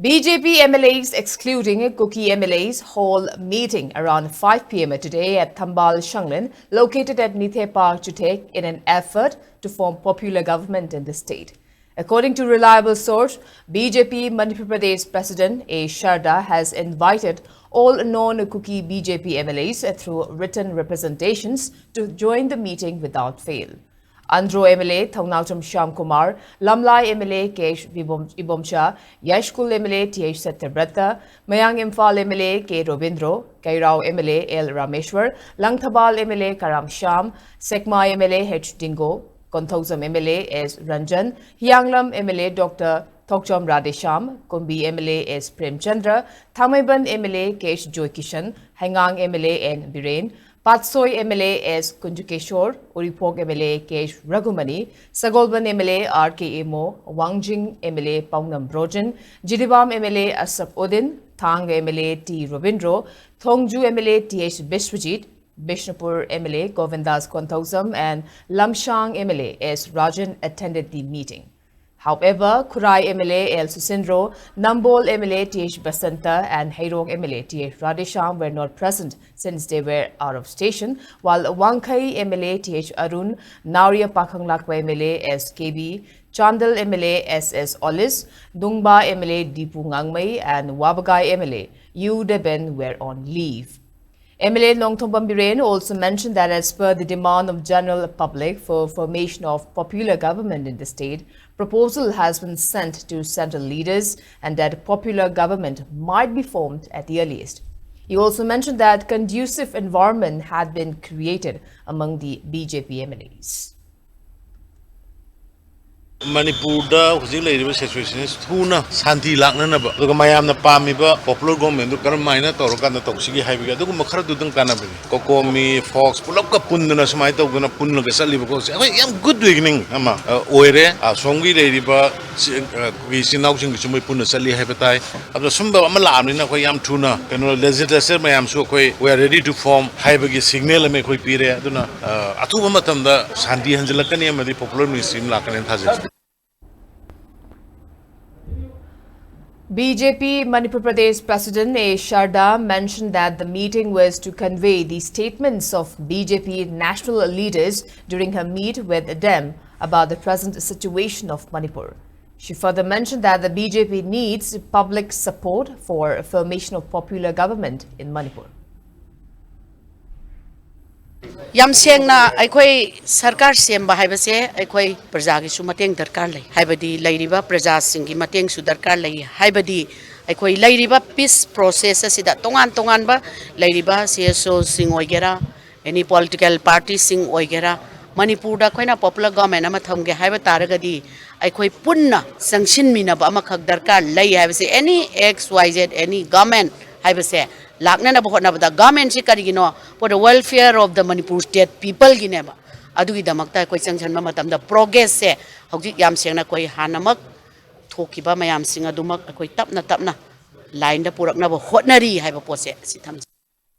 BJP MLAs excluding Kuki MLAs hold meeting around 5 p.m. today at Thambal Shanglin, located at Nithe Park, Chutek, in an effort to form popular government in the state. According to reliable source, BJP Manipur Pradesh President A. Sharda has invited all non-Kuki BJP MLAs through written representations to join the meeting without fail. Andhro MLA Thongnautam Shyam Kumar, Lamlai MLA Kesh Ibomcha, Yashkul MLA TH Satyabrata, Mayang Imphal MLA K. Robindro, Kairao MLA L. Rameshwar, Langthabal MLA Karam Sham, Sekma MLA H. Dingo, Konthosam MLA S. Ranjan, Hyanglam MLA Dr. Thokcham Radesham, Kumbi MLA S. Prem Chandra, Thamaiban MLA Kesh Joy Kishan, Hangang MLA N. Biren, Patsoy MLA S. Kunjukeshwar, Uripok MLA Kesh Raghumani, Sagolban MLA R.K. Emo, Wangjing MLA Paunam Brojan, Jidibam MLA Asap Udin, Thang MLA T. Robindro, Thongju MLA T.H. Bishwajit, Bishnupur MLA Govindas Konthosam and Lamshang MLA S. Rajan attended the meeting. However, Kurai MLA L. Susindro, Nambol MLA T.H. Basanta and Hairok MLA T.H. Radesham were not present since they were out of station, while Wangkai MLA T.H. Arun, Nauria Pakhanglakwa MLA S. KB, Chandal MLA S.S. Olis, Dungba MLA Dipu Ngangmai and Wabagai MLA U. Deben were on leave. MLA Nongthombam Biren also mentioned that as per the demand of general public for formation of popular government in the state, proposal has been sent to central leaders and that popular government might be formed at the earliest. He also mentioned that conducive environment had been created among the BJP MLAs. Manipur da hujik leiriba situation is thuna santi laknanaba aduga mayamna pamiba popular government du karamaina torokanda toksigi haibiga aduga makhara dudang kanabini kokomi fox pulap ka punduna samai tawgana punnaga saliba ko yam good beginning ama oire songi leiriba wi sinau sing sumai punna sali haibatai adu sumba ama lamnina ko yam thuna kano legislature mayam su ko we are ready to form haibagi signal me ko pire aduna atuba matamda santi hanjalakani amadi popular ministry lakane thajin. BJP Manipur Pradesh President A. Sharda mentioned that the meeting was to convey the statements of BJP national leaders during her meet with them about the present situation of Manipur. She further mentioned that the BJP needs public support for formation of popular government in Manipur. Yam sengna aikoi sarkar semba haibase aikoi praja gi su mateng darkar lai haibadi lairiba praja singi mateng su darkar lai haibadi aikoi lairiba peace process asida tongan ba lairiba CSO sing oigera any political party sing oigera Manipur da koina popular government ama thamge haiba taragadi aikoi punna sangshin mina ba ama khak darkar lai haibase any XYZ any government haibase lakna na bahot na bada government si karigino for the welfare of the Manipur state people gineba adugi damakta koi changchan ma matam da progress se hojik yam sengna koi hanamak thokiba mayam singa dumak koi tapna line da purak na ba hotnari haiba pose si tham